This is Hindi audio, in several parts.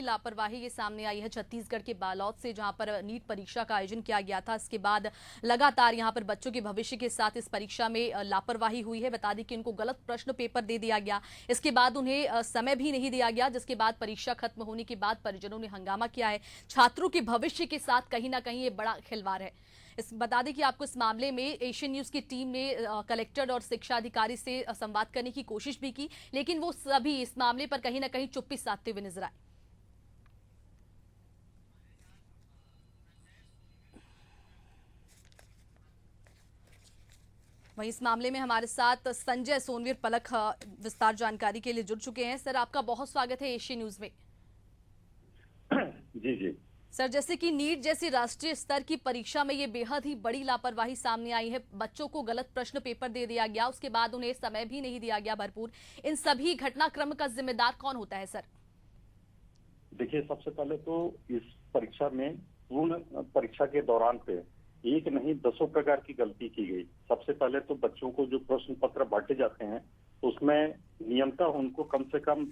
लापरवाही ये सामने आई है छत्तीसगढ़ के बालोद से, जहां पर नीट परीक्षा का आयोजन किया गया था। इसके बाद लगातार यहां पर बच्चों के भविष्य के साथ इस परीक्षा में लापरवाही हुई है। बता दें कि उनको गलत प्रश्न पेपर दे दिया गया, इसके बाद उन्हें समय भी नहीं दिया गया, जिसके बाद परीक्षा खत्म होने के बाद परिजनों ने हंगामा किया है। छात्रों के भविष्य के साथ कहीं ना कहीं ये बड़ा खिलवाड़ है। बता दें कि आपको इस मामले में एशियन न्यूज की टीम ने कलेक्टर और शिक्षा अधिकारी से संवाद करने की कोशिश भी की, लेकिन वो सभी इस मामले पर कहीं ना कहीं चुप्पी साधते हुए नजर आए। वहीं इस मामले में हमारे साथ संजय सोनवीर पलक विस्तार जानकारी के लिए जुड़ चुके हैं। सर, आपका बहुत स्वागत है एशियन न्यूज में। जी जी सर, जैसे कि नीट जैसी राष्ट्रीय स्तर की परीक्षा में ये बेहद ही बड़ी लापरवाही सामने आई है। बच्चों को गलत प्रश्न पेपर दे दिया गया, उसके बाद उन्हें समय भी नहीं दिया गया भरपूर। इन सभी घटनाक्रम का जिम्मेदार कौन होता है सर? देखिए, सबसे पहले तो इस परीक्षा में पूर्ण परीक्षा के दौरान पे एक नहीं दसों प्रकार की गलती की गई। सबसे पहले तो बच्चों को जो प्रश्न पत्र बांटे जाते हैं उसमें नियमतः उनको कम से कम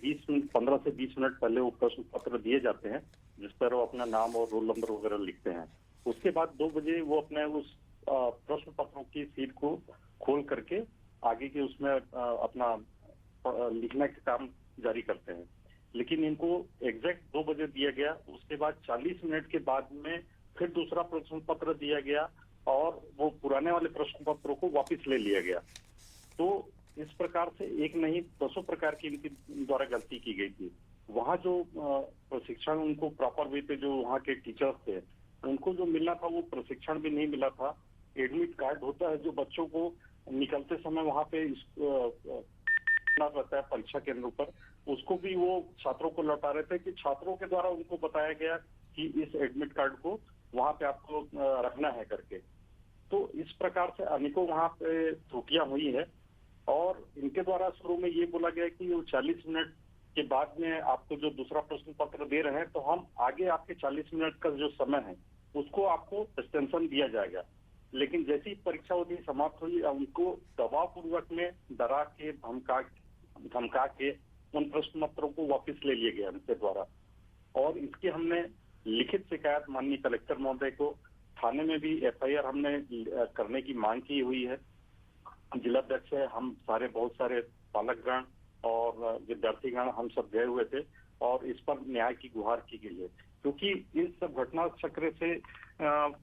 15 से 20 मिनट पहले वो प्रश्न पत्र दिए जाते हैं, जिस पर वो अपना नाम और रोल नंबर वगैरह लिखते हैं। उसके बाद 2 बजे वो अपने उस प्रश्न पत्रों की सीट को खोल करके आगे के उसमें अपना लिखने का काम जारी करते हैं। लेकिन इनको एग्जैक्ट 2 बजे दिया गया, उसके बाद 40 मिनट के बाद में फिर दूसरा प्रश्न पत्र दिया गया और वो पुराने वाले प्रश्न पत्रों को वापस ले लिया गया। तो इस प्रकार से एक नहीं दसों प्रकार की इनकी द्वारा गलती की गई थी। वहाँ जो प्रशिक्षण उनको प्रॉपर वे पे जो वहाँ के टीचर्स थे उनको जो मिलना था वो प्रशिक्षण भी नहीं मिला था। एडमिट कार्ड होता है जो बच्चों को निकलते समय वहाँ पे रहता है परीक्षा केंद्र पर, उसको भी वो छात्रों को लौटा रहे थे कि छात्रों के द्वारा उनको बताया गया कि इस एडमिट कार्ड को वहाँ पे आपको रखना है करके। तो इस प्रकार से अनेकों वहाँ पे त्रुटियां हुई है और इनके द्वारा शुरू में ये बोला गया कि वो 40 मिनट के बाद में आपको जो दूसरा प्रश्न पत्र दे रहे हैं तो हम आगे आपके 40 मिनट का जो समय है उसको आपको एक्सटेंशन दिया जाएगा। लेकिन जैसी ही परीक्षा अवधि समाप्त हुई उनको दबाव पूर्वक में डरा के धमका के उन प्रश्न पत्रों को वापस ले लिया गया उनके द्वारा। और इसकी हमने लिखित शिकायत माननीय कलेक्टर महोदय को, थाने में भी एफआईआर हमने करने की मांग की हुई है। जिलाध्यक्ष है, हम सारे बहुत सारे पालकगण और विद्यार्थीगण हम सब गए हुए थे और इस पर न्याय की गुहार की गई है। क्योंकि इन सब घटना चक्र से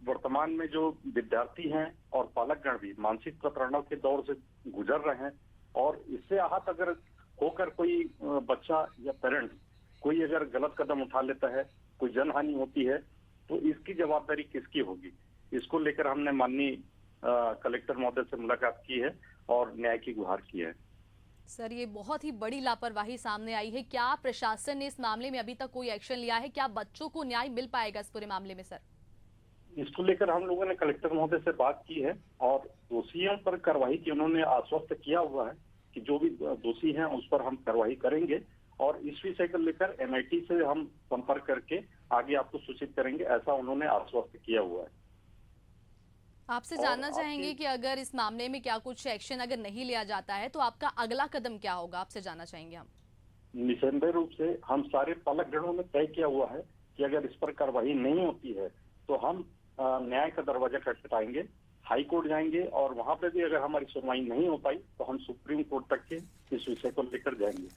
वर्तमान में जो विद्यार्थी हैं और पालकगण भी मानसिक प्रताड़ना के दौर से गुजर रहे हैं और इससे आहत अगर होकर कोई बच्चा या पेरेंट्स कोई अगर गलत कदम उठा लेता है, कोई जनहानि होती है, तो इसकी जवाबदारी किसकी होगी? इसको लेकर हमने माननीय कलेक्टर महोदय से मुलाकात की है और न्याय की गुहार की है। सर, ये बहुत ही बड़ी लापरवाही सामने आई है। क्या प्रशासन ने इस मामले में अभी तक कोई एक्शन लिया है? क्या बच्चों को न्याय मिल पाएगा इस पूरे मामले में सर? इसको लेकर हम लोगों ने कलेक्टर महोदय से बात की है और दोषियों पर कार्रवाई की उन्होंने आश्वस्त किया हुआ है कि जो भी दोषी हैं उस पर हम कार्रवाई करेंगे और इस विषय को लेकर एमआईटी से हम संपर्क करके आगे आपको सूचित करेंगे, ऐसा उन्होंने आश्वस्त किया हुआ है। आपसे जानना चाहेंगे कि अगर इस मामले में क्या कुछ एक्शन अगर नहीं लिया जाता है तो आपका अगला कदम क्या होगा? आपसे जानना चाहेंगे हम। निसंदेह रूप से हम सारे पालकगणों में तय किया हुआ है कि अगर इस पर कार्रवाई नहीं होती है तो हम न्याय का दरवाजा खटखटाएंगे, हाई कोर्ट जाएंगे और वहां पे भी अगर हमारी सुनवाई नहीं हो पाई तो हम सुप्रीम कोर्ट तक के इस विषय को लेकर जाएंगे।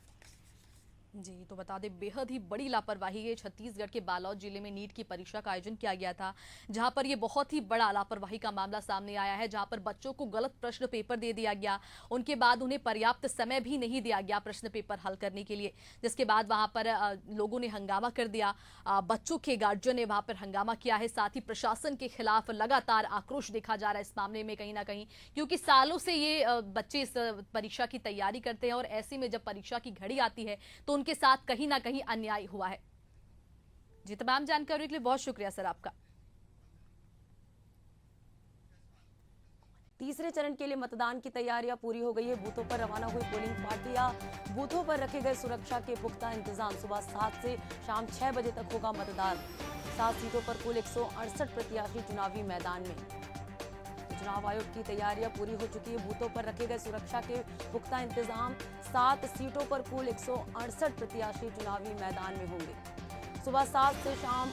जी, तो बता दें बेहद ही बड़ी लापरवाही है। छत्तीसगढ़ के बालोद जिले में नीट की परीक्षा का आयोजन किया गया था, जहां पर ये बहुत ही बड़ा लापरवाही का मामला सामने आया है, जहां पर बच्चों को गलत प्रश्न पेपर दे दिया गया, उनके बाद उन्हें पर्याप्त समय भी नहीं दिया गया प्रश्न पेपर हल करने के लिए, जिसके बाद वहां पर लोगों ने हंगामा कर दिया। बच्चों के गार्जियन ने वहां पर हंगामा किया है। साथ ही प्रशासन के खिलाफ लगातार आक्रोश देखा जा रहा है इस मामले में कहीं ना कहीं, क्योंकि सालों से ये बच्चे इस परीक्षा की तैयारी करते हैं और ऐसे में जब परीक्षा की घड़ी आती है तो उनके साथ कहीं ना कहीं अन्याय हुआ है। जी, तमाम जानकारी के लिए बहुत शुक्रिया सर आपका। तीसरे चरण के लिए मतदान की तैयारियां पूरी हो गई है। बूथों पर रवाना हुई पोलिंग पार्टियां, बूथों पर रखे गए सुरक्षा के पुख्ता इंतजाम। सुबह 7 से शाम 6 बजे तक होगा मतदान। 7 सीटों पर कुल 168 प्रत्याशी चुनावी मैदान में। चुनाव आयोग की तैयारियां पूरी हो चुकी है। बूथों पर रखे गए सुरक्षा के पुख्ता इंतजाम। 7 सीटों पर कुल 168 प्रत्याशी चुनावी मैदान में होंगे। सुबह 7 से शाम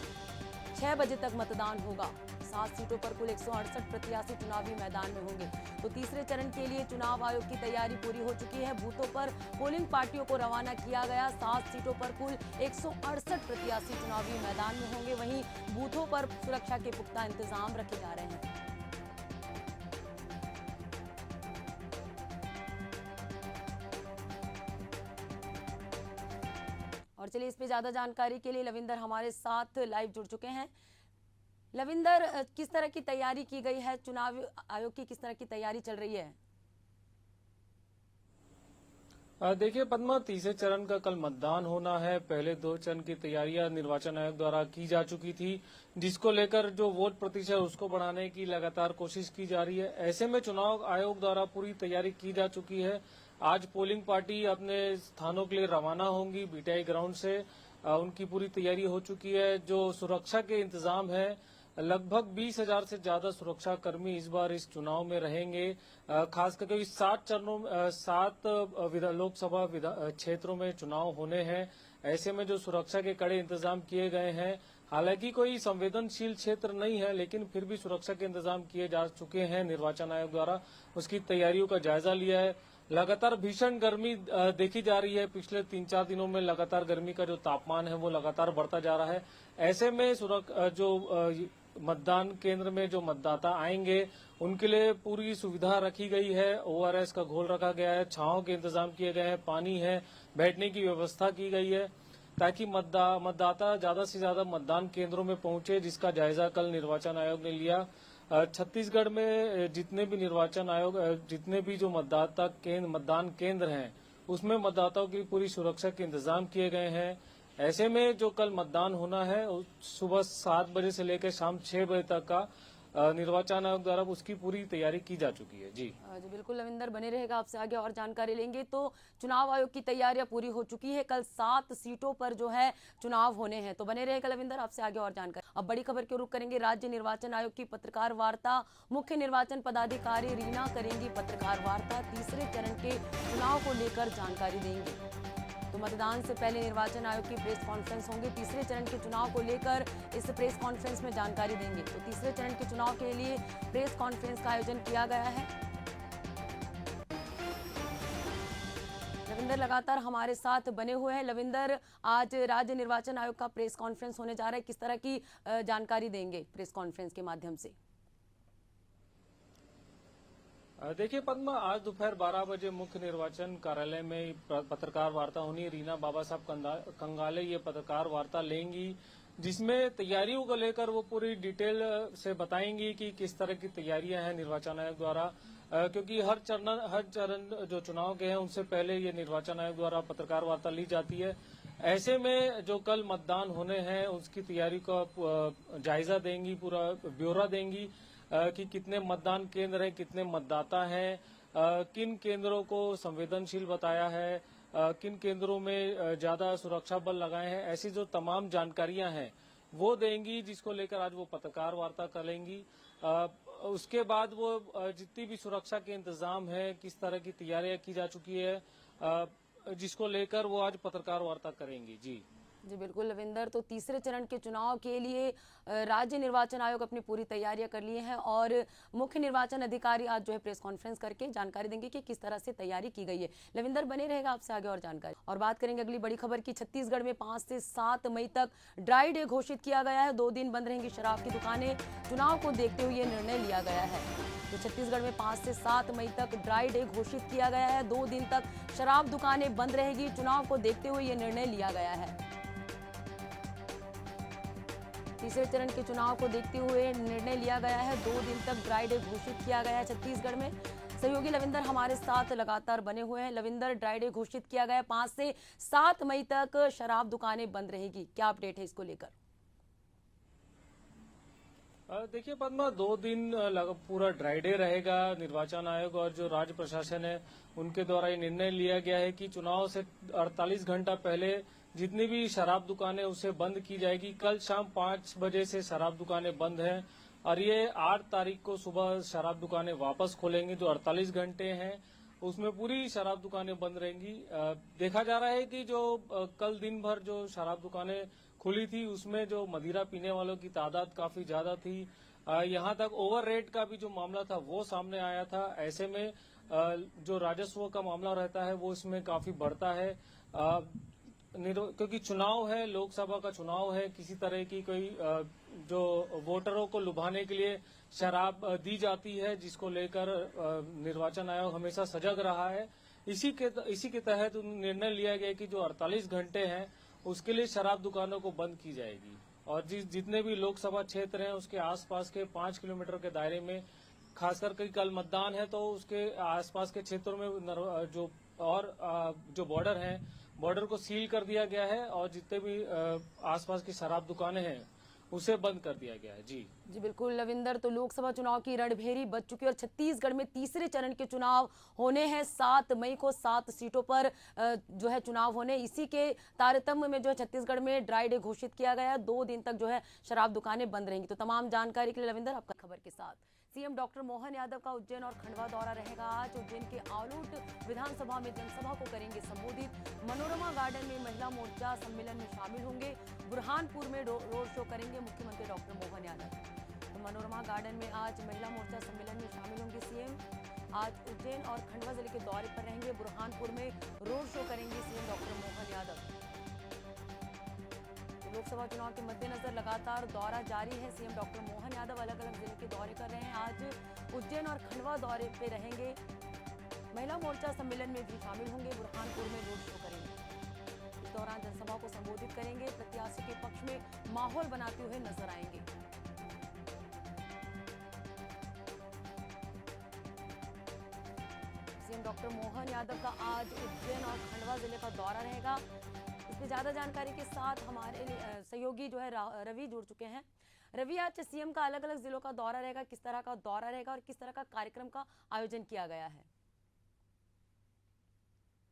6 बजे तक मतदान होगा। 7 सीटों पर कुल 168 प्रत्याशी चुनावी मैदान में होंगे। तो तीसरे चरण के लिए चुनाव आयोग की तैयारी पूरी हो चुकी है। बूथों पर पोलिंग पार्टियों को रवाना किया गया। 7 सीटों पर कुल 168 प्रत्याशी चुनावी मैदान में होंगे। वहीं बूथों पर सुरक्षा के पुख्ता इंतजाम रखे जा रहे हैं। और चलिए इस पे ज्यादा जानकारी के लिए लविंदर हमारे साथ लाइव जुड़ चुके हैं। लविंदर, किस तरह की तैयारी की गई है? चुनाव आयोग की किस तरह की तैयारी चल रही है? देखिए पद्मा, तीसरे चरण का कल मतदान होना है। पहले 2 चरण की तैयारियां निर्वाचन आयोग द्वारा की जा चुकी थी, जिसको लेकर जो वोट प्रतिशत उसको बढ़ाने की लगातार कोशिश की जा रही है। ऐसे में चुनाव आयोग द्वारा पूरी तैयारी की जा चुकी है। आज पोलिंग पार्टी अपने स्थानों के लिए रवाना होंगी बीटीआई ग्राउंड से। उनकी पूरी तैयारी हो चुकी है। जो सुरक्षा के इंतजाम है, लगभग 20,000 से ज्यादा सुरक्षा कर्मी इस बार इस चुनाव में रहेंगे। खास करके इस 7 लोकसभा क्षेत्रों में चुनाव होने हैं। ऐसे में जो सुरक्षा के कड़े इंतजाम किए गए हैं, हालांकि कोई संवेदनशील क्षेत्र नहीं है, लेकिन फिर भी सुरक्षा के इंतजाम किए जा चुके हैं। निर्वाचन आयोग द्वारा उसकी तैयारियों का जायजा लिया है। लगातार भीषण गर्मी देखी जा रही है। पिछले 3-4 दिनों में लगातार गर्मी का जो तापमान है वो लगातार बढ़ता जा रहा है। ऐसे में मतदान केंद्र में जो मतदाता आएंगे उनके लिए पूरी सुविधा रखी गई है। ओआरएस का घोल रखा गया है, छांव के इंतजाम किए गए हैं, पानी है, बैठने की व्यवस्था की गई है, ताकि मतदाता ज्यादा से ज्यादा मतदान केंद्रों में पहुंचे, जिसका जायजा कल निर्वाचन आयोग ने लिया। छत्तीसगढ़ में जितने भी जो मतदान केंद्र हैं, उसमें मतदाताओं की पूरी सुरक्षा के इंतजाम किए गए हैं। ऐसे में जो कल मतदान होना है, सुबह 7 बजे से लेकर शाम 6 बजे तक का निर्वाचन आयोग द्वारा उसकी पूरी तैयारी की जा चुकी है। जी बिल्कुल लविंदर, बने रहेगा, आपसे आगे और जानकारी लेंगे। तो चुनाव आयोग की तैयारियां पूरी हो चुकी है। कल 7 सीटों पर जो है चुनाव होने हैं। तो बने रहेगा लविंदर, आपसे आगे और जानकारी। अब बड़ी खबर के रुख करेंगे। राज्य निर्वाचन आयोग की पत्रकार वार्ता। मुख्य निर्वाचन पदाधिकारी रीना करेंगी पत्रकार वार्ता। तीसरे चरण के चुनाव को लेकर जानकारी देंगे। तो मतदान से पहले निर्वाचन आयोग की प्रेस कॉन्फ्रेंस होंगी। तीसरे चरण के चुनाव को लेकर इस प्रेस कॉन्फ्रेंस में जानकारी देंगे। तो तीसरे चरण के चुनाव के लिए प्रेस कॉन्फ्रेंस का आयोजन किया गया है। लविंदर लगातार हमारे साथ बने हुए हैं। लविंदर, आज राज्य निर्वाचन आयोग का प्रेस कॉन्फ्रेंस होने जा रहा है, किस तरह की जानकारी देंगे प्रेस कॉन्फ्रेंस के माध्यम से? देखिए पद्मा, आज दोपहर 12 बजे मुख्य निर्वाचन कार्यालय में पत्रकार वार्ता होनी है। रीना बाबा साहब कंगाले ये पत्रकार वार्ता लेंगी, जिसमें तैयारियों को लेकर वो पूरी डिटेल से बताएंगी कि किस तरह की तैयारियां हैं निर्वाचन आयोग द्वारा। क्योंकि हर चरण जो चुनाव के हैं उनसे पहले ये निर्वाचन आयोग द्वारा पत्रकार वार्ता ली जाती है। ऐसे में जो कल मतदान होने हैं उसकी तैयारी का जायजा देंगी, पूरा ब्यौरा देंगी कि कितने मतदान केंद्र हैं, कितने मतदाता हैं, किन केंद्रों को संवेदनशील बताया है, किन केंद्रों में ज्यादा सुरक्षा बल लगाए हैं। ऐसी जो तमाम जानकारियां हैं वो देंगी, जिसको लेकर आज वो पत्रकार वार्ता करेंगी। उसके बाद वो जितनी भी सुरक्षा के इंतजाम है, किस तरह की तैयारियां की जा चुकी है, जिसको लेकर वो आज पत्रकार वार्ता करेंगी। जी बिल्कुल लविंदर, तो तीसरे चरण के चुनाव के लिए राज्य निर्वाचन आयोग अपनी पूरी तैयारियां कर लिए हैं और मुख्य निर्वाचन अधिकारी आज जो है प्रेस कॉन्फ्रेंस करके जानकारी देंगे कि किस तरह से तैयारी की गई है। लविंदर, बने रहेगा, आपसे आगे और जानकारी। और बात करेंगे अगली बड़ी खबर की। छत्तीसगढ़ में 5 से 7 मई तक ड्राई डे घोषित किया गया है। 2 दिन बंद रहेंगी शराब की दुकानें। चुनाव को देखते हुए ये निर्णय लिया गया है। तो छत्तीसगढ़ में 5 से 7 मई तक ड्राई डे घोषित किया गया है। 2 दिन तक शराब दुकानें बंद रहेगी। चुनाव को देखते हुए ये निर्णय लिया गया है। तीसरे चरण के चुनाव को देखते हुए निर्णय लिया गया है। 2 दिन तक ड्राई डे घोषित किया गया है छत्तीसगढ़ में। सहयोगी लविंदर हमारे साथ लगातार बने हुए हैं। लविंदर, ड्राई डे घोषित किया गया है। 5 से 7 मई तक शराब दुकानें बंद रहेगी, क्या अपडेट है इसको लेकर? देखिए पद्मा, 2 दिन पूरा ड्राई डे रहेगा। निर्वाचन आयोग और जो राज्य प्रशासन है उनके द्वारा ये निर्णय लिया गया है कि चुनाव से 48 घंटा पहले जितनी भी शराब दुकानें उसे बंद की जाएगी। कल शाम 5 बजे से शराब दुकानें बंद हैं और ये 8 तारीख को सुबह शराब दुकानें वापस खोलेंगे। जो 48 घंटे हैं उसमें पूरी शराब दुकानें बंद रहेंगी। देखा जा रहा है कि जो कल दिन भर जो शराब दुकानें खुली थी उसमें जो मदिरा पीने वालों की तादाद काफी ज्यादा थी। यहाँ तक ओवर रेट का भी जो मामला था वो सामने आया था। ऐसे में जो राजस्व का मामला रहता है वो इसमें काफी बढ़ता है, क्योंकि चुनाव है, लोकसभा का चुनाव है। किसी तरह की कोई जो वोटरों को लुभाने के लिए शराब दी जाती है, जिसको लेकर निर्वाचन आयोग हमेशा सजग रहा है। इसी के तहत निर्णय लिया गया कि जो 48 घंटे हैं उसके लिए शराब दुकानों को बंद की जाएगी और जितने भी लोकसभा क्षेत्र हैं उसके आसपास के 5 किलोमीटर के दायरे में, खासकर कि कल मतदान है तो उसके आसपास के क्षेत्रों में जो बॉर्डर हैं, बॉर्डर को सील कर दिया गया है और जितने भी आसपास की शराब दुकानें हैं उसे बंद कर दिया गया है। जी बिल्कुल लविंदर, तो लोकसभा चुनाव की रणभेरी बज चुकी है और छत्तीसगढ़ में तीसरे चरण के चुनाव होने हैं। 7 मई को 7 सीटों पर जो है चुनाव होने। इसी के तारतम्य में जो है छत्तीसगढ़ में ड्राई डे घोषित किया गया है। 2 दिन तक जो है शराब दुकानें बंद रहेंगी। तो तमाम जानकारी के लिए लविंदर आपका खबर के साथ। सीएम डॉक्टर मोहन यादव का उज्जैन और खंडवा दौरा रहेगा आज। उज्जैन के आलोट विधानसभा में जनसभा को करेंगे संबोधित। मनोरमा गार्डन में महिला मोर्चा सम्मेलन में शामिल होंगे। बुरहानपुर में रोड शो करेंगे मुख्यमंत्री डॉक्टर मोहन यादव। तो मनोरमा गार्डन में आज महिला मोर्चा सम्मेलन में शामिल होंगे सीएम। आज उज्जैन और खंडवा जिले के दौरे पर रहेंगे। बुरहानपुर में रोड शो करेंगे सीएम डॉक्टर मोहन यादव। लोकसभा चुनाव के मद्देनजर लगातार दौरा जारी है। सीएम डॉक्टर मोहन यादव अलग अलग जिले के दौरे कर रहे हैं। आज उज्जैन और खंडवा दौरे पे रहेंगे। महिला मोर्चा सम्मेलन में भी शामिल होंगे। बुरहानपुर में रोड शो करेंगे। इस दौरान जनसभा को संबोधित करेंगे। प्रत्याशी के पक्ष में माहौल बनाते हुए नजर आएंगे। सीएम डॉक्टर मोहन यादव का आज उज्जैन और खंडवा जिले का दौरा रहेगा। इसमें ज्यादा जानकारी के साथ हमारे सहयोगी जो है रवि जुड़ चुके हैं। रवि, आज सीएम का अलग अलग जिलों का दौरा रहेगा, किस तरह का दौरा रहेगा और किस तरह का कार्यक्रम का आयोजन किया गया है?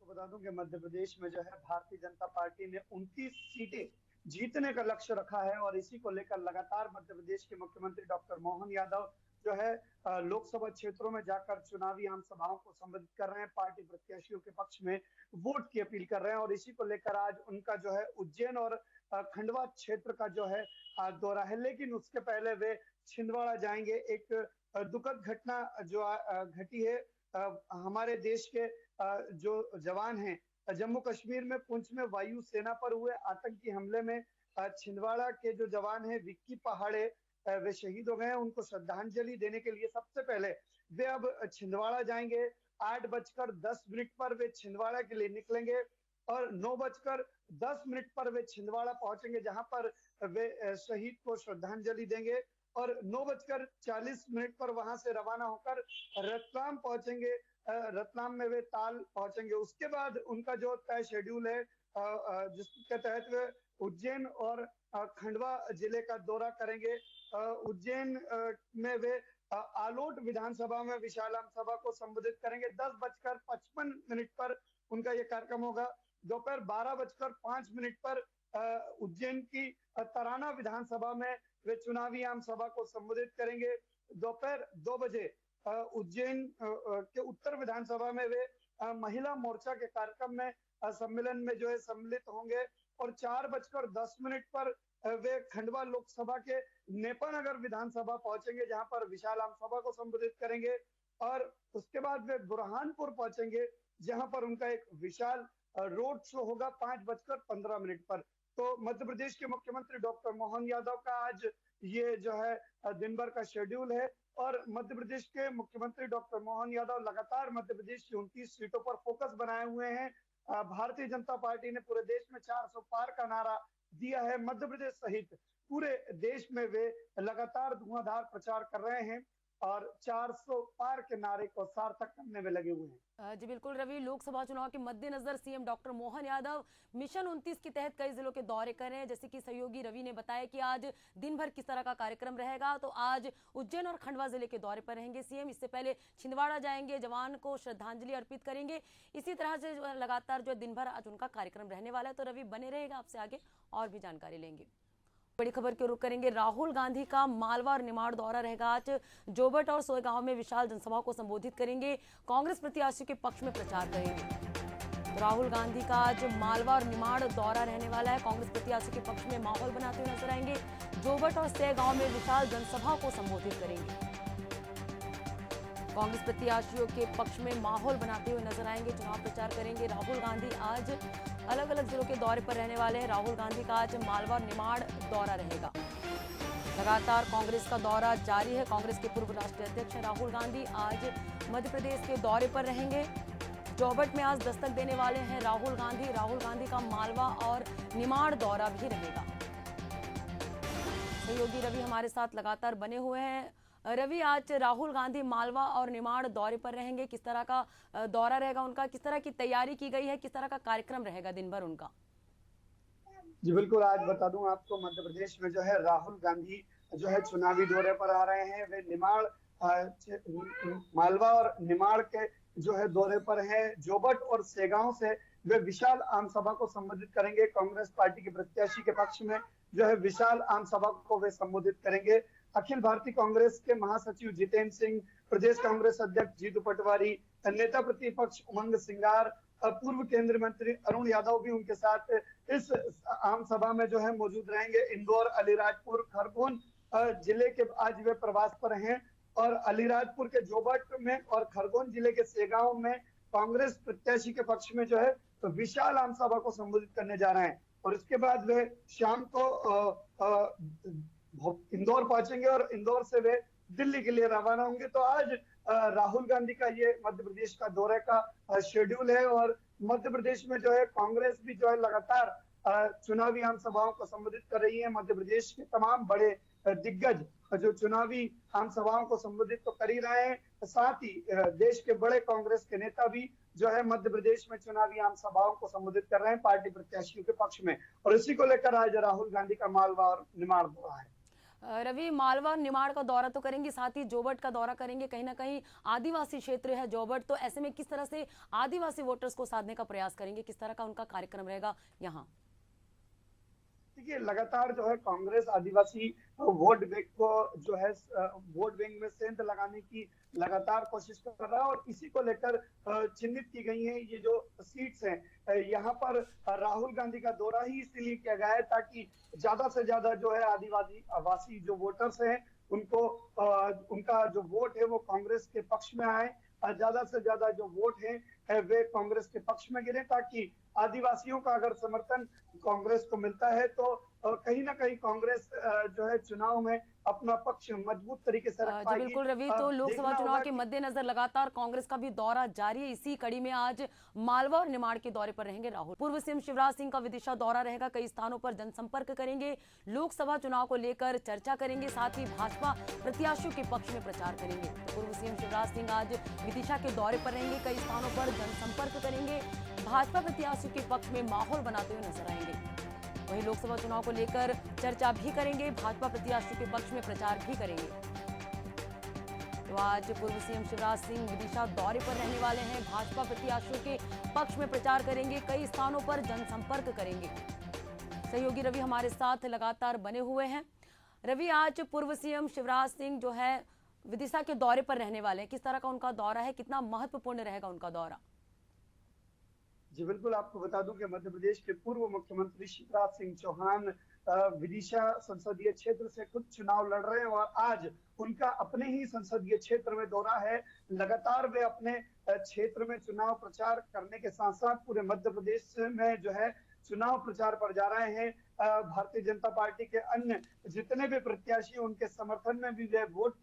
तो बता दूं कि मध्य प्रदेश में जो है भारतीय जनता पार्टी ने 29 सीटें जीतने का लक्ष्य रखा है और इसी को लेकर लगातार मध्य प्रदेश के मुख्यमंत्री डॉक्टर मोहन यादव जो है लोकसभा क्षेत्रों में जाकर चुनावी आम सभाओं को संबोधित कर रहे हैं। पार्टी प्रत्याशियों के पक्ष में वोट की अपील कर रहे हैं और इसी को लेकर आज उनका जो है उज्जैन और खंडवा क्षेत्र का जो है दौरा है। लेकिन उसके पहले वे छिंदवाड़ा जाएंगे। एक दुखद घटना जो घटी है, हमारे देश के जो जवान हैं जम्मू कश्मीर में पुंछ में वायु सेना पर हुए आतंकी हमले में छिंदवाड़ा के जो जवान हैं विक्की पहाड़े वे शहीद हो गए हैं। उनको श्रद्धांजलि देने के लिए सबसे पहले वे अब छिंदवाड़ा जाएंगे। 8:10 पर वे छिंदवाड़ा के लिए निकलेंगे और 9:10 पर वे छिंदवाड़ा पहुंचेंगे, जहां पर वे शहीद को श्रद्धांजलि देंगे और 9:40 पर वहां से रवाना होकर रतलाम पहुंचेंगे। रतलाम में वे ताल पहुंचेंगे। उसके बाद उनका जो तय शेड्यूल है जिसके तहत वे उज्जैन और खंडवा जिले का दौरा करेंगे। उज्जैन में वे आलोट विधानसभा में विशाल आम सभा को संबोधित करेंगे। 10:55 पर उनका ये कार्यक्रम होगा। दोपहर 12:05 पर उज्जैन की तराना विधानसभा में वे चुनावी आम सभा को संबोधित करेंगे। दोपहर 2 बजे उज्जैन के उत्तर विधानसभा में वे महिला मोर्चा के कार्यक्रम में सम्मेलन में जो है सम्मिलित होंगे और 4:10 पर वे खंडवा लोकसभा के नेपानगर विधानसभा पहुंचेंगे, जहां पर विशाल आम सभा को संबोधित करेंगे और उसके बाद वे बुरहानपुर पहुंचेंगे, जहां पर उनका एक विशाल रोड शो होगा 5:15 पर। तो मध्य प्रदेश के मुख्यमंत्री डॉक्टर मोहन यादव का आज ये जो है दिन भर का शेड्यूल है और मध्य प्रदेश के मुख्यमंत्री डॉक्टर मोहन यादव लगातार मध्य प्रदेश की 29 सीटों पर फोकस बनाए हुए हैं। भारतीय जनता पार्टी ने पूरे देश में 400 पार का नारा दिया है। मध्य प्रदेश सहित पूरे देश में वे लगातार धुआंधार प्रचार कर रहे हैं और 400 पार के नारे को सार्थक करने में लगे हुए हैं। जी बिल्कुल रवि, लोकसभा चुनाव के मद्देनजर CM doctor Mohan Yadav mission 29 के तहत कई जिलों के दौरे कर रहे हैं। जैसे कि सहयोगी रवि ने बताया कि आज दिन भर किस तरह का कार्यक्रम रहेगा, तो आज उज्जैन और खंडवा जिले के दौरे पर रहेंगे सीएम। इससे पहले छिंदवाड़ा जाएंगे, जवान को श्रद्धांजलि अर्पित करेंगे। इसी तरह से लगातार जो दिन भर आज उनका कार्यक्रम रहने वाला है। तो रवि बने रहेगा, आपसे आगे और भी जानकारी लेंगे। बड़ी खबर के रुख करेंगे। राहुल गांधी का मालवा और निमाड़ दौरा रहेगा आज। जोबट और सोयगांव में विशाल जनसभा को संबोधित करेंगे। कांग्रेस प्रत्याशी के पक्ष में प्रचार करेंगे। राहुल गांधी का आज मालवा और निमाड़ दौरा रहने वाला है। कांग्रेस प्रत्याशी के पक्ष में माहौल बनाते हुए नजर आएंगे। जोबट और सह गांव में विशाल जनसभा को संबोधित करेंगे। कांग्रेस प्रत्याशियों के पक्ष में माहौल बनाते हुए नजर आएंगे, चुनाव प्रचार करेंगे। राहुल गांधी आज अलग अलग जिलों के दौरे पर रहने वाले हैं। राहुल गांधी का आज मालवा और निमाड़ दौरा रहेगा। लगातार कांग्रेस का दौरा जारी है। कांग्रेस के पूर्व राष्ट्रीय अध्यक्ष राहुल गांधी आज मध्य प्रदेश के दौरे पर रहेंगे। जोबट में आज दस्तक देने वाले हैं राहुल गांधी। राहुल गांधी का मालवा और निमाड़ दौरा भी रहेगा। सहयोगी रवि हमारे साथ लगातार बने हुए हैं। रवि, आज राहुल गांधी मालवा और निमाड़ दौरे पर रहेंगे। किस तरह का दौरा रहेगा उनका, किस तरह की तैयारी की गई है, किस तरह का कार्यक्रम रहेगा दिन भर उनका? जी बिल्कुल, आज बता दूं आपको, मध्य प्रदेश में जो है राहुल गांधी जो है चुनावी दौरे पर आ रहे हैं। वे मालवा और निमाड़ के जो है दौरे पर हैं। जोबट और सेगांव से वे विशाल आम सभा को संबोधित करेंगे। कांग्रेस पार्टी के प्रत्याशी के पक्ष में जो है विशाल आम सभा को वे संबोधित करेंगे। अखिल भारतीय कांग्रेस के महासचिव जितेंद्र सिंह, प्रदेश कांग्रेस अध्यक्ष जीतू पटवारी, नेता प्रतिपक्ष उमंग सिंगार, पूर्व केंद्रीय मंत्री अरुण यादव भी उनके साथ इस आम सभा में जो है मौजूद रहेंगे। इंदौर, अलीराजपुर, खरगोन जिले के आज वे प्रवास पर हैं और अलीराजपुर के जोबट में और खरगोन जिले के सेगांव में कांग्रेस प्रत्याशी के पक्ष में जो है विशाल आम सभा को संबोधित करने जा रहे हैं। और इसके बाद वे शाम को इंदौर पहुंचेंगे और इंदौर से वे दिल्ली के लिए रवाना होंगे। तो आज राहुल गांधी का ये मध्य प्रदेश का दौरे का शेड्यूल है और मध्य प्रदेश में जो है कांग्रेस भी जो है लगातार चुनावी आम सभाओं को संबोधित कर रही है। मध्य प्रदेश के तमाम बड़े दिग्गज जो चुनावी आम सभाओं को संबोधित तो कर ही रहे हैं, साथ ही देश के बड़े कांग्रेस के नेता भी जो है मध्य प्रदेश में चुनावी आम सभाओं को संबोधित कर रहे हैं पार्टी प्रत्याशियों के पक्ष में। और इसी को लेकर आज राहुल गांधी का मालवा और निमाड़ दौरा है। रवि, मालवा और निमाड़ का दौरा तो करेंगे, साथ ही जोबट का दौरा करेंगे। कहीं ना कहीं आदिवासी क्षेत्र है जोबट, तो ऐसे में किस तरह से आदिवासी वोटर्स को साधने का प्रयास करेंगे, किस तरह का उनका कार्यक्रम रहेगा यहाँ? देखिए, लगातार जो है कांग्रेस आदिवासी वोट बैंक को जो है वोट बैंक में सेंध लगाने की लगातार कोशिश कर रहा है और इसी को लेकर चिन्हित की गई है ये जो सीट्स हैं। यहाँ पर राहुल गांधी का दौरा ही इसलिए किया गया है ताकि ज्यादा से ज्यादा जो है आदिवासी जो वोटर्स हैं उनको उनका जो वोट है वो कांग्रेस के पक्ष में आए। ज्यादा से ज्यादा जो वोट है वे कांग्रेस के पक्ष में गिरे ताकि आदिवासियों का अगर समर्थन कांग्रेस को मिलता है तो कहीं ना कहीं कांग्रेस जो है चुनाव में अपना पक्ष मजबूत तरीके से रख पाएगी। बिल्कुल रवि, तो लोकसभा चुनाव के मद्देनजर लगातार कांग्रेस का भी दौरा जारी है। इसी कड़ी में आज मालवा और निमाड़ के दौरे पर रहेंगे राहुल। पूर्व सीएम शिवराज सिंह का विदिशा दौरा रहेगा। कई स्थानों पर जनसंपर्क करेंगे, लोकसभा चुनाव को लेकर चर्चा करेंगे, साथ ही भाजपा प्रत्याशियों के पक्ष में प्रचार करेंगे। तो पूर्व सीएम शिवराज सिंह आज विदिशा के दौरे पर रहेंगे, कई स्थानों पर जनसंपर्क करेंगे, भाजपा प्रत्याशियों के पक्ष में माहौल बनाते हुए नजर आएंगे। वहीं लोकसभा चुनाव को लेकर चर्चा भी करेंगे, भाजपा प्रत्याशियों के पक्ष में प्रचार भी करेंगे। तो आज पूर्व सीएम शिवराज सिंह विदिशा दौरे पर रहने वाले हैं, भाजपा प्रत्याशियों के पक्ष में प्रचार करेंगे, कई स्थानों पर जनसंपर्क करेंगे। सहयोगी रवि हमारे साथ लगातार बने हुए हैं। रवि, आज पूर्व सीएम शिवराज सिंह जो है विदिशा के दौरे पर रहने वाले हैं, किस तरह का उनका दौरा है, कितना महत्वपूर्ण रहेगा उनका दौरा? जी बिल्कुल, आपको बता दूं कि मध्य प्रदेश के पूर्व मुख्यमंत्री शिवराज सिंह चौहान विदिशा संसदीय क्षेत्र से खुद चुनाव लड़ रहे हैं और आज उनका अपने ही संसदीय क्षेत्र में दौरा है। लगातार वे अपने क्षेत्र में चुनाव प्रचार करने के साथ साथ पूरे मध्य प्रदेश में जो है चुनाव प्रचार पर जा रहे हैं। भारतीय जनता पार्टी के अन्य जितने भी प्रत्याशी उनके समर्थन में भी वे वोट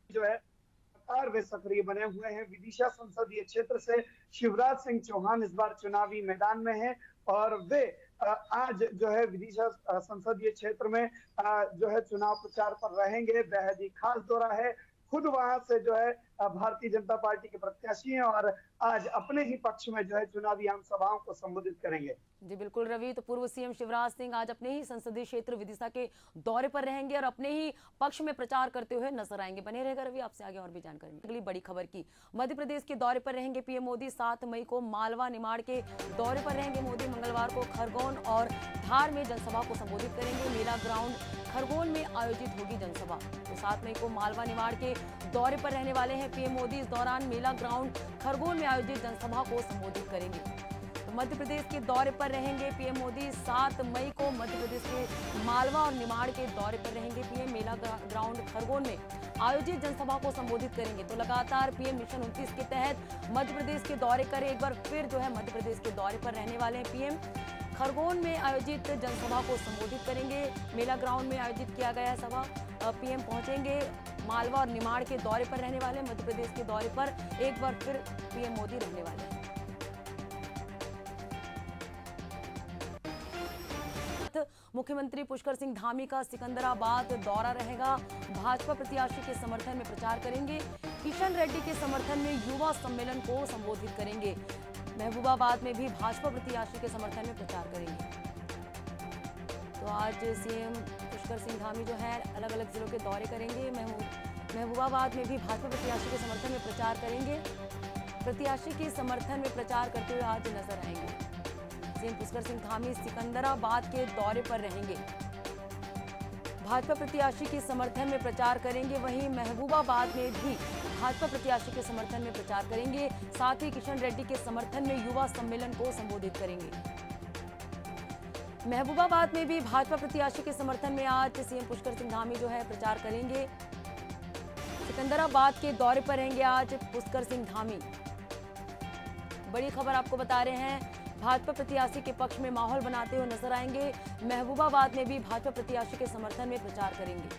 जो है वे सक्रिय बने हुए हैं। विदिशा संसदीय क्षेत्र से शिवराज सिंह चौहान इस बार चुनावी मैदान में हैं और वे आज जो है विदिशा संसदीय क्षेत्र में जो है चुनाव प्रचार पर रहेंगे। बेहद ही खास दौरा है, खुद वहां से जो है भारतीय जनता पार्टी के प्रत्याशी हैं और आज अपने ही पक्ष में जो है चुनावी आम सभाओं को संबोधित करेंगे। जी बिल्कुल रवि, तो पूर्व सीएम शिवराज सिंह आज अपने ही संसदीय क्षेत्र विदिशा के दौरे पर रहेंगे और अपने ही पक्ष में प्रचार करते हुए नजर आएंगे। बने रहेगा रवि, आपसे आगे और भी जानकारी। अगली बड़ी खबर की, मध्य प्रदेश के दौरे पर रहेंगे पीएम मोदी। 7 मई को मालवा निमाड़ के दौरे पर रहेंगे मोदी। मंगलवार को खरगोन और धार में जनसभा को संबोधित करेंगे। मेला ग्राउंड खरगोन में आयोजित होगी जनसभा। तो 7 मई को मालवा निमाड़ के दौरे पर रहने वाले हैं पीएम मोदी। इस दौरान मेला ग्राउंड खरगोन में आयोजित जनसभा को संबोधित करेंगे। मध्य प्रदेश के दौरे पर रहेंगे पीएम मोदी। 7 मई को मध्य प्रदेश के मालवा और निमाड़ के दौरे पर रहेंगे पीएम। मेला ग्राउंड खरगोन में आयोजित जनसभा को संबोधित करेंगे। तो लगातार पीएम मिशन 29 के तहत मध्य प्रदेश के दौरे करें। एक बार फिर जो है मध्य प्रदेश के दौरे पर रहने वाले हैं पीएम। खरगोन में आयोजित जनसभा को संबोधित करेंगे। मेला ग्राउंड में आयोजित किया गया सभा पीएम पहुंचेंगे। मालवा और निमाड़ के दौरे पर रहने वाले मध्य प्रदेश के दौरे पर एक बार फिर पीएम मोदी रहने वाले हैं। मुख्यमंत्री पुष्कर सिंह धामी का सिकंदराबाद दौरा रहेगा। भाजपा प्रत्याशी के समर्थन में प्रचार करेंगे। किशन रेड्डी के समर्थन में युवा सम्मेलन को संबोधित करेंगे। महबूबाबाद में भी भाजपा प्रत्याशी के समर्थन में प्रचार करेंगे। तो आज सीएम पुष्कर सिंह धामी जो है अलग अलग जिलों के दौरे करेंगे। महबूबाबाद में भी भाजपा प्रत्याशी के समर्थन में प्रचार करेंगे। प्रत्याशी के समर्थन में प्रचार करते हुए आज नजर आएंगे। सीएम पुष्कर सिंह धामी सिकंदराबाद के दौरे पर रहेंगे। भाजपा प्रत्याशी के समर्थन में प्रचार करेंगे। वहीं महबूबाबाद में भी भाजपा प्रत्याशी के समर्थन में प्रचार करेंगे। साथ ही किशन रेड्डी के समर्थन में युवा सम्मेलन को संबोधित करेंगे। महबूबाबाद में भी भाजपा प्रत्याशी के समर्थन में आज सीएम पुष्कर सिंह धामी जो है प्रचार करेंगे। सिकंदराबाद के दौरे पर रहेंगे आज पुष्कर सिंह धामी। बड़ी खबर आपको बता रहे हैं, भाजपा प्रत्याशी के पक्ष में माहौल बनाते हुए नजर आएंगे। महबूबाबाद में भी भाजपा प्रत्याशी के समर्थन में प्रचार करेंगे।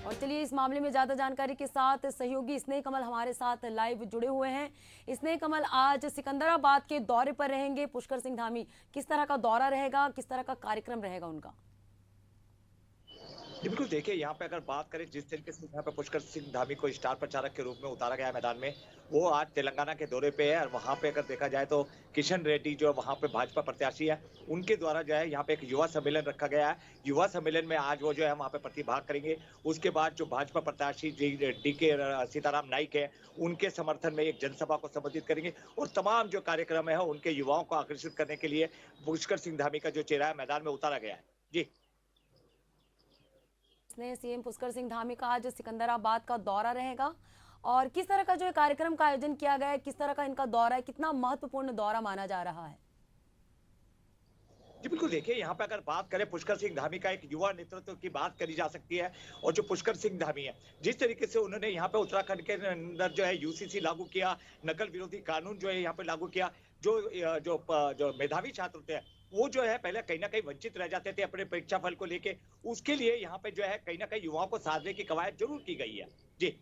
और चलिए इस मामले में ज्यादा जानकारी के साथ सहयोगी स्नेह कमल हमारे साथ लाइव जुड़े हुए हैं। स्नेह कमल, आज सिकंदराबाद के दौरे पर रहेंगे पुष्कर सिंह धामी। किस तरह का दौरा रहेगा, किस तरह का कार्यक्रम रहेगा उनका? बिल्कुल, देखिए यहाँ पे अगर बात करें जिस तरीके से यहाँ पे पुष्कर सिंह धामी को स्टार प्रचारक के रूप में उतारा गया है मैदान में, वो आज तेलंगाना के दौरे पे है। और वहाँ पे अगर देखा जाए तो किशन रेड्डी जो वहाँ पे भाजपा प्रत्याशी है, उनके द्वारा जो है यहाँ पे एक युवा सम्मेलन रखा गया है। युवा सम्मेलन में आज वो जो है वहाँ पे प्रतिभाग करेंगे। उसके बाद जो भाजपा प्रत्याशी DK सीताराम नाइक है, उनके समर्थन में एक जनसभा को संबोधित करेंगे। और तमाम जो कार्यक्रम है उनके युवाओं को आकर्षित करने के लिए पुष्कर सिंह धामी का जो चेहरा है मैदान में उतारा गया है। जी सीएम पुष्कर सिंह धामी का आज सिकंदराबाद का दौरा रहेगा और किस तरह का जो कार्यक्रम का आयोजन किया गया है, किस तरह का इनका दौरा है, कितना महत्वपूर्ण दौरा माना जा रहा है? जी बिल्कुल, देखिए यहाँ पे अगर बात करें पुष्कर सिंह धामी का एक युवा नेतृत्व की बात करी जा सकती है। और जो पुष्कर सिंह धामी है, जिस तरीके से उन्होंने यहाँ पे उत्तराखंड के अंदर जो है UCC लागू किया, नकल विरोधी कानून जो है यहाँ पे लागू किया, जो मेधावी छात्र थे वो जो है पहले कहीं ना कहीं वंचित रह जाते थे अपने परीक्षा फल को लेके, उसके लिए यहाँ पे जो है कहीं ना कहीं युवाओं को साधने की कवायद जरूर की गई है। जी,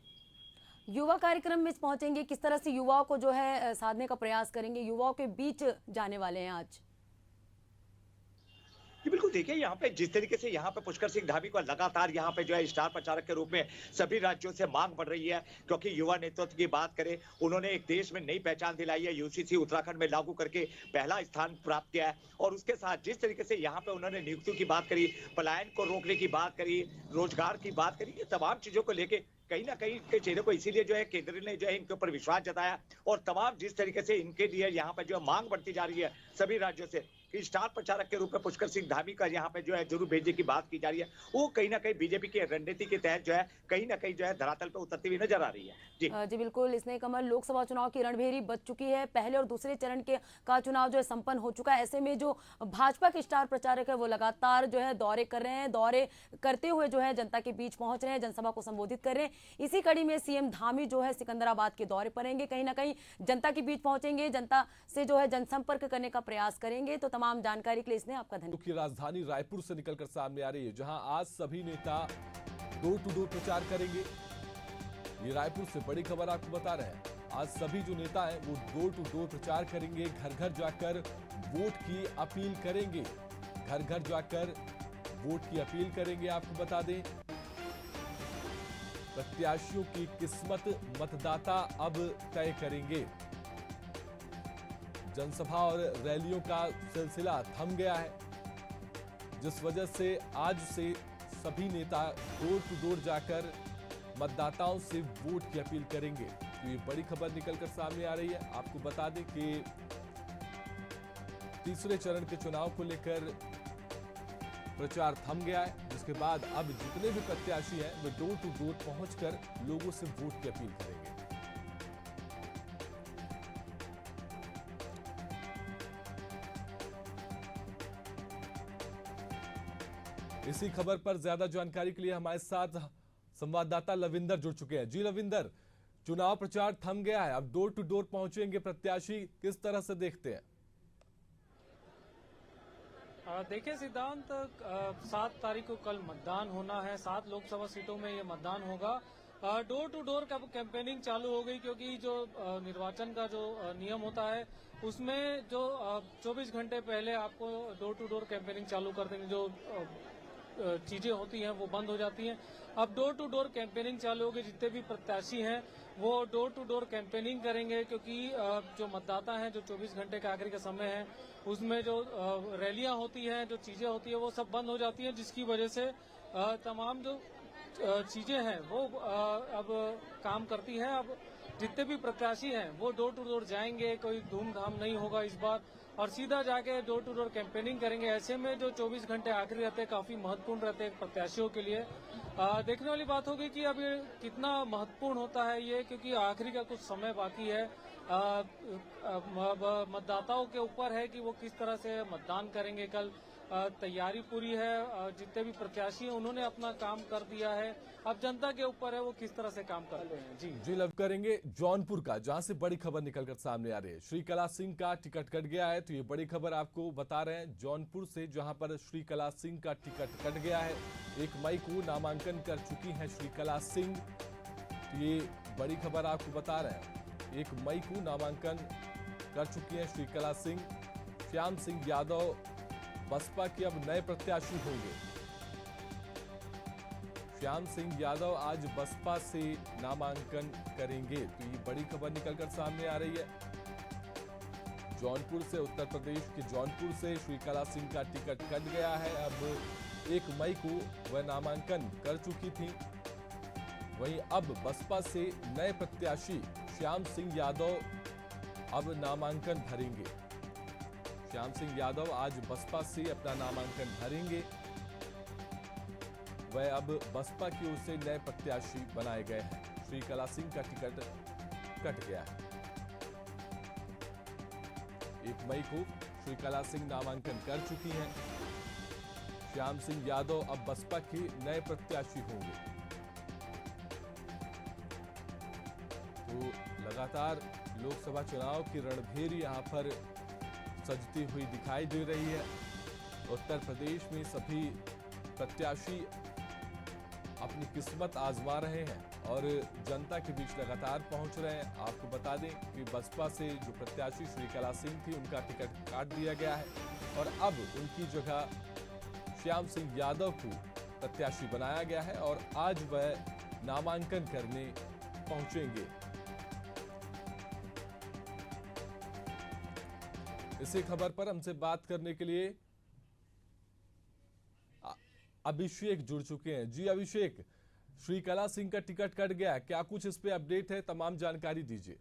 युवा कार्यक्रम में पहुंचेंगे, किस तरह से युवाओं को जो है साधने का प्रयास करेंगे, युवाओं के बीच जाने वाले हैं आज? जी बिल्कुल, देखिए यहाँ पे जिस तरीके से यहाँ पे पुष्कर सिंह धामी को लगातार यहाँ पे जो है स्टार प्रचारक के रूप में सभी राज्यों से मांग बढ़ रही है, क्योंकि युवा नेतृत्व की बात करें, उन्होंने एक देश में नई पहचान दिलाई है। UCC उत्तराखंड में लागू करके पहला स्थान प्राप्त किया है। और उसके साथ जिस तरीके से यहाँ पे उन्होंने नियुक्तियों की बात करी, पलायन को रोकने की बात करी, रोजगार की बात करी, ये तमाम चीजों को लेके कहीं ना कहीं इनके चेहरे को इसीलिए जो है केंद्र ने जो है इनके ऊपर विश्वास जताया। और तमाम जिस तरीके से इनके लिए यहाँ पे जो मांग बढ़ती जा रही है सभी राज्यों से कि स्टार प्रचारक के रूप में पुष्कर सिंह धामी का यहाँ पे जो है जरूर भेजने की बात की जा रही है, वो कहीं ना कहीं बीजेपी की रणनीति के तहत जो है कहीं ना कहीं जो है धरातल पे उतरती हुई नजर आ रही है। जी बिल्कुल, स्नेह कमल, लोकसभा चुनाव की रणभेरी बच चुकी है। पहले और दूसरे चरण का चुनाव जो है संपन्न हो चुका है। ऐसे में जो भाजपा के स्टार प्रचारक है वो लगातार जो है दौरे कर रहे हैं, दौरे करते हुए जो है जनता के बीच पहुंच रहे हैं, जनसभा को संबोधित कर रहे हैं। इसी कड़ी में सीएम धामी जो है सिकंदराबाद के दौरे पर रहेंगे, कहीं ना कहीं जनता के बीच पहुंचेंगे, जनता से जो है जनसंपर्क करने का प्रयास करेंगे। तो तमाम जानकारी के लिए इसने आपका धन्यवाद। की राजधानी रायपुर से निकलकर सामने आ रही है, जहां आज सभी नेता डोर टू डोर प्रचार करेंगे। ये रायपुर से बड़ी खबर आपको बता रहे हैं। आज सभी जो नेता हैं वो डोर टू डोर प्रचार करेंगे, घर घर जाकर वोट की अपील करेंगे, घर घर जाकर वोट की अपील करेंगे। आपको बता दें, प्रत्याशियों की किस्मत मतदाता अब तय करेंगे। जनसभा और रैलियों का सिलसिला थम गया है, जिस वजह से आज से सभी नेता डोर टू डोर जाकर मतदाताओं से वोट की अपील करेंगे। तो ये बड़ी खबर निकलकर सामने आ रही है। आपको बता दें कि तीसरे चरण के चुनाव को लेकर प्रचार थम गया है, जिसके बाद अब जितने भी प्रत्याशी हैं वे डोर टू डोर पहुंचकर लोगों से वोट की अपील करेंगे। इसी खबर पर ज्यादा जानकारी के लिए हमारे साथ संवाददाता लविंदर जुड़ चुके हैं। जी लविंदर, चुनाव प्रचार थम गया है, अब डोर टू डोर पहुंचेंगे प्रत्याशी, किस तरह से देखते हैं? देखिए सिद्धांत, 7 तारीख को कल मतदान होना है। 7 लोकसभा सीटों में ये मतदान होगा। डोर टू डोर कैंपेनिंग चालू हो गई, क्योंकि जो निर्वाचन का जो नियम होता है उसमें जो 24 घंटे पहले आपको डोर टू डोर कैंपेनिंग चालू कर देंगे। जो चीजें होती हैं वो बंद हो जाती हैं। अब डोर टू डोर कैंपेनिंग चालू होगी। जितने भी प्रत्याशी हैं वो डोर टू डोर कैंपेनिंग करेंगे, क्योंकि जो मतदाता हैं, जो 24 घंटे का आखिरी का समय है उसमें जो रैलियां होती हैं, जो चीजें होती है वो सब बंद हो जाती हैं, जिसकी वजह से तमाम जो चीजें हैं वो अब काम करती हैं। अब जितने भी प्रत्याशी हैं वो डोर टू डोर जाएंगे, कोई धूमधाम नहीं होगा इस बार, और सीधा जाके डोर टू डोर कैंपेनिंग करेंगे। ऐसे में जो 24 घंटे आखिरी रहते हैं काफी महत्वपूर्ण रहते हैं प्रत्याशियों के लिए। देखने वाली बात होगी कि अब ये कितना महत्वपूर्ण होता है ये, क्योंकि आखिरी का कुछ समय बाकी है। मतदाताओं के ऊपर है कि वो किस तरह से मतदान करेंगे कल। तैयारी पूरी है, जितने भी प्रत्याशी हैं उन्होंने अपना काम कर दिया है। अब जनता के ऊपर है वो किस तरह से काम करते हैं। जी लव करेंगे जौनपुर का, जहां से बड़ी खबर निकलकर सामने आ रही है। श्रीकला सिंह का टिकट कट गया है, तो ये बड़ी खबर आपको बता रहे हैं जौनपुर से, जहां पर श्रीकला सिंह का टिकट कट गया है। 1 मई को नामांकन कर चुकी हैं श्रीकला सिंह, तो ये बड़ी खबर आपको बता रहे हैं। 1 मई को नामांकन कर चुकी हैं श्रीकला सिंह। श्याम सिंह यादव बसपा के अब नए प्रत्याशी होंगे। श्याम सिंह यादव आज बसपा से नामांकन करेंगे, तो ये बड़ी खबर निकलकर सामने आ रही है। जौनपुर से, उत्तर प्रदेश के जौनपुर से श्रीकला सिंह का टिकट कट गया है। अब 1 मई को वह नामांकन कर चुकी थी। वहीं अब बसपा से नए प्रत्याशी श्याम सिंह यादव अब नामांकन भरेंगे। श्याम सिंह यादव आज बसपा से अपना नामांकन भरेंगे। वह अब बसपा की ओर से नए प्रत्याशी बनाए गए हैं। श्रीकला सिंह का टिकट कट गया है। 1 मई को श्रीकला सिंह नामांकन कर चुकी हैं। श्याम सिंह यादव अब बसपा के नए प्रत्याशी होंगे। तो लगातार लोकसभा चुनाव की रणभेरी यहां पर सजती हुई दिखाई दे रही है। उत्तर प्रदेश में सभी प्रत्याशी अपनी किस्मत आजमा रहे हैं और जनता के बीच लगातार पहुंच रहे हैं। आपको बता दें कि बसपा से जो प्रत्याशी श्रीकला सिंह थी उनका टिकट काट दिया गया है और अब उनकी जगह श्याम सिंह यादव को प्रत्याशी बनाया गया है और आज वह नामांकन करने पहुंचेंगे। इसी खबर पर हमसे बात करने के लिए अभिषेक जुड़ चुके हैं। जी अभिषेक, श्रीकला सिंह का टिकट कट गया, क्या कुछ इस पे अपडेट है? तमाम जानकारी दीजिए।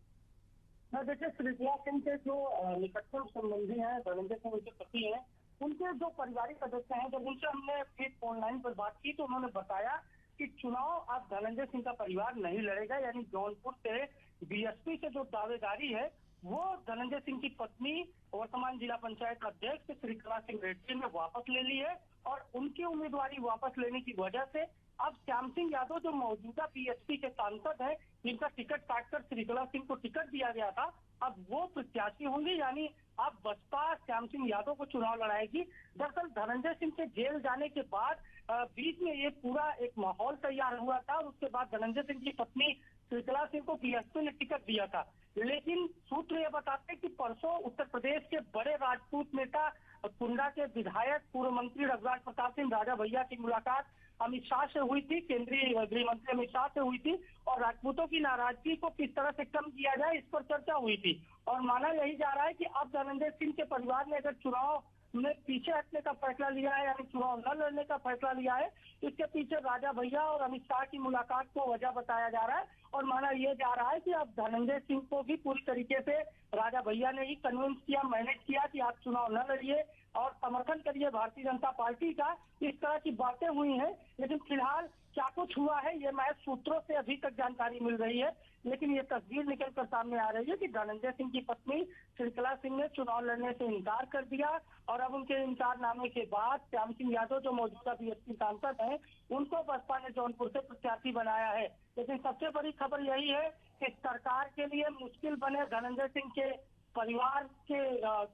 देखिए, श्रीकला सिंह के जो निकटतम संबंधी हैं, धनंजय सिंह उनके पति हैं, उनके जो पारिवारिक सदस्य हैं, जब उनसे हमने फिर ऑनलाइन पर बात की तो उन्होंने बताया कि चुनाव अब धनंजय सिंह का परिवार नहीं लड़ेगा। यानी जौनपुर से बीएसपी से जो दावेदारी है वो धनंजय सिंह की पत्नी वर्तमान जिला पंचायत अध्यक्ष श्रीकला सिंह रेड्डी ने वापस ले ली है और उनकी उम्मीदवारी वापस लेने की वजह से अब श्याम सिंह यादव जो मौजूदा बीएसपी के सांसद हैं, जिनका टिकट काटकर श्रीकला सिंह को टिकट दिया गया था, अब वो प्रत्याशी होंगे। यानी अब बसपा श्याम सिंह यादव को चुनाव लड़ाएगी। दरअसल धनंजय सिंह के जेल जाने के बाद बीच में ये पूरा एक माहौल तैयार हुआ था और उसके बाद धनंजय सिंह की पत्नी श्रीकला सिंह को बीएसपी ने टिकट दिया था। लेकिन सूत्र ये बताते हैं कि परसों उत्तर प्रदेश के बड़े राजपूत नेता कुंडा के विधायक पूर्व मंत्री रघुराज प्रताप सिंह राजा भैया की मुलाकात अमित शाह से हुई थी, केंद्रीय गृह मंत्री अमित शाह से हुई थी और राजपूतों की नाराजगी को किस तरह से कम किया जाए इस पर चर्चा हुई थी। और माना यही जा रहा है कि अब धनंजय सिंह के परिवार ने अगर चुनाव में पीछे हटने का फैसला लिया है, यानी चुनाव न लड़ने का फैसला लिया है, इसके पीछे राजा भैया और अमित शाह की मुलाकात को वजह बताया जा रहा है। और माना यह जा रहा है कि अब धनंजय सिंह को भी पूरी तरीके से राजा भैया ने ही कन्विंस किया, मैनेज किया कि आप चुनाव न लड़िए और समर्थन करिए भारतीय जनता पार्टी का। इस तरह की बातें हुई हैं, लेकिन फिलहाल क्या कुछ हुआ है ये महज सूत्रों से अभी तक जानकारी मिल रही है। लेकिन ये तस्वीर निकलकर सामने आ रही है कि धनंजय सिंह की पत्नी श्रृंखला सिंह ने चुनाव लड़ने से इनकार कर दिया और अब उनके इनकारनामे के बाद श्याम सिंह यादव जो मौजूदा बीएसपी सांसद हैं उनको बसपा ने जौनपुर से प्रत्याशी बनाया है। लेकिन सबसे बड़ी खबर यही है कि सरकार के लिए मुश्किल बने धनंजय सिंह के परिवार के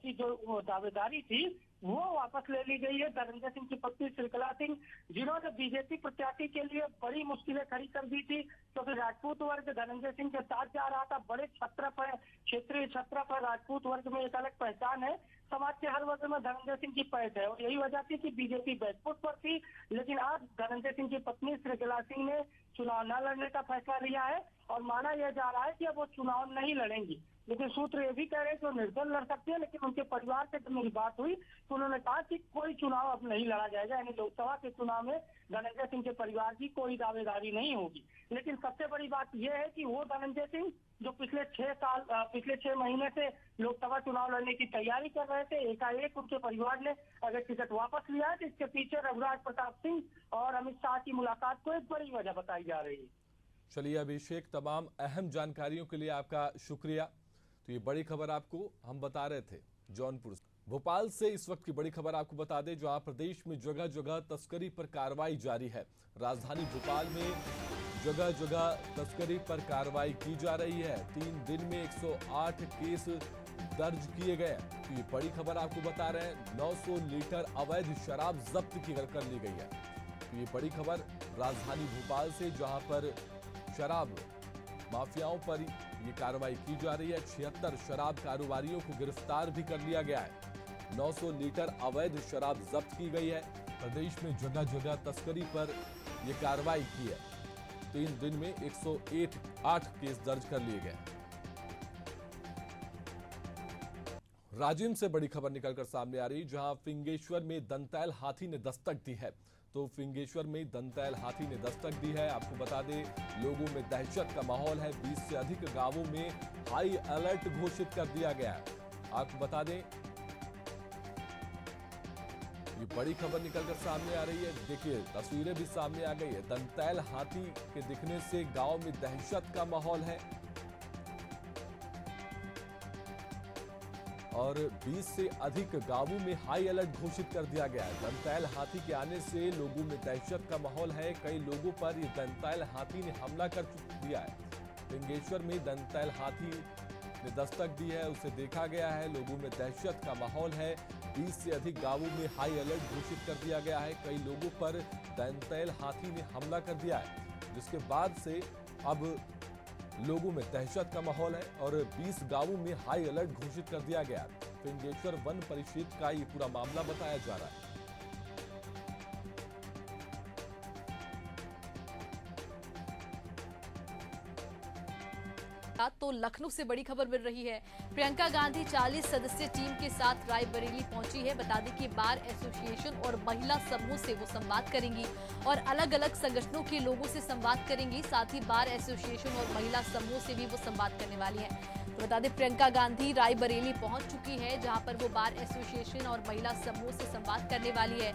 की जो दावेदारी थी वो वापस ले ली गई है। धनंजय सिंह की पत्नी श्रृंखला सिंह जिन्होंने बीजेपी प्रत्याशी के लिए बड़ी मुश्किलें खड़ी कर दी थी, क्योंकि राजपूत वर्ग धनंजय सिंह के साथ जा रहा था। बड़े छत्र पर, क्षेत्रीय छत्र पर राजपूत वर्ग में एक अलग पहचान है, समाज के हर वर्ग में धनंजय सिंह की पहचान है और यही वजह थी कि बीजेपी बैकफुट पर थी। लेकिन आज धनंजय सिंह की पत्नी श्रृंखला सिंह ने चुनाव न लड़ने का फैसला लिया है और माना यह जा रहा है कि अब वो चुनाव नहीं लड़ेंगी। लेकिन सूत्र ये भी कह रहे हैं कि वो निर्दल लड़ सकते हैं, लेकिन उनके परिवार से जब मेरी बात हुई तो उन्होंने कहा कि कोई चुनाव अब नहीं लड़ा जाएगा, यानी लोकसभा के चुनाव में धनंजय सिंह के परिवार की कोई दावेदारी नहीं होगी। लेकिन सबसे बड़ी बात यह है कि वो धनंजय सिंह जो पिछले 6 महीने से लोकसभा चुनाव लड़ने की तैयारी कर रहे थे, एकाएक उनके परिवार ने अगर टिकट वापस लिया है तो इसके पीछे रघुराज प्रताप सिंह और अमित शाह की मुलाकात को एक बड़ी वजह बताई जा रही है। चलिए अभिषेक, तमाम अहम जानकारियों के लिए आपका शुक्रिया। तो ये बड़ी खबर आपको हम बता रहे थे जौनपुर से। भोपाल से इस वक्त की बड़ी खबर आपको बता दें, जहां प्रदेश में जगह जगह तस्करी पर कार्रवाई जारी है। राजधानी भोपाल में जगह जगह तस्करी पर कार्रवाई की जा रही है। 3 दिन में 108 केस दर्ज किए गए। तो ये बड़ी खबर आपको बता रहे हैं। 900 लीटर अवैध शराब जब्त कर ली गई है। तो ये बड़ी खबर राजधानी भोपाल से, जहां पर शराब माफियाओं पर ये कार्रवाई की जा रही है। 76 शराब कारोबारियों को गिरफ्तार भी कर लिया गया है। 900 लीटर अवैध शराब जब्त की गई है। प्रदेश में जगह जगह तस्करी पर यह कार्रवाई की है। 3 दिन में 108 केस दर्ज कर लिए गए। राजिम से बड़ी खबर निकलकर सामने आ रही, जहां फिंगेश्वर में दंतैल हाथी ने दस्तक दी है। तो फिंगेश्वर में दंतैल हाथी ने दस्तक दी है। आपको बता दें, लोगों में दहशत का माहौल है। 20 से अधिक गांवों में हाई अलर्ट घोषित कर दिया गया है। आपको बता दें, ये बड़ी खबर निकलकर सामने आ रही है। देखिए, तस्वीरें भी सामने आ गई है। दंतैल हाथी के दिखने से गांव में दहशत का माहौल है और 20 से अधिक गांवों में हाई अलर्ट घोषित कर दिया गया है। दंतैल हाथी के आने से लोगों में दहशत का माहौल है। कई लोगों पर ये दंतैल हाथी ने हमला कर दिया है। फिंगेश्वर में दंतैल हाथी ने दस्तक दी है, उसे देखा गया है। लोगों में दहशत का माहौल है। 20 से अधिक गांवों में हाई अलर्ट घोषित कर दिया गया है। कई लोगों पर दंतैल हाथी ने हमला कर दिया है, जिसके बाद से अब लोगों में दहशत का माहौल है और 20 गांवों में हाई अलर्ट घोषित कर दिया गया। फिंगेश्वर वन परिक्षेत्र का ये पूरा मामला बताया जा रहा है। तो लखनऊ से बड़ी खबर मिल रही है। प्रियंका गांधी 40 सदस्यीय टीम के साथ रायबरेली पहुंची है। बता दें कि बार एसोसिएशन और महिला समूह से वो संवाद करेंगी और अलग अलग संगठनों के लोगों से संवाद करेंगी। साथ ही बार एसोसिएशन और महिला समूह से भी वो संवाद करने वाली हैं। तो बता दें, प्रियंका गांधी रायबरेली पहुंच चुकी है, जहां पर वो बार एसोसिएशन और महिला समूह से संवाद करने वाली है।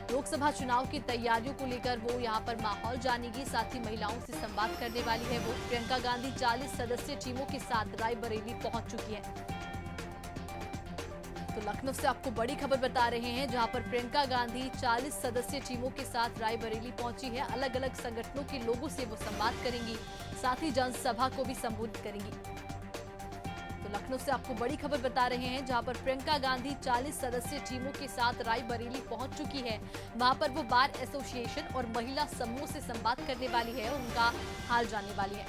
लोकसभा चुनाव की तैयारियों को लेकर वो यहां पर माहौल जानेगी। साथ ही महिलाओं से संवाद करने वाली है वो। प्रियंका गांधी 40 सदस्यीय टीमों के साथ रायबरेली पहुंच चुकी है। तो लखनऊ से आपको बड़ी खबर बता रहे हैं, जहां पर प्रियंका गांधी 40 सदस्यीय टीमों के साथ रायबरेली पहुंची है। अलग अलग संगठनों के लोगों से वो संवाद करेंगी, साथ ही जनसभा को भी संबोधित करेंगी। तो लखनऊ से आपको बड़ी खबर बता रहे हैं, जहां पर प्रियंका गांधी 40 सदस्यीय टीमों के साथ रायबरेली पहुंच चुकी है। वहां पर वो बार एसोसिएशन और महिला समूह से संवाद करने वाली है और उनका हाल जानने वाली है।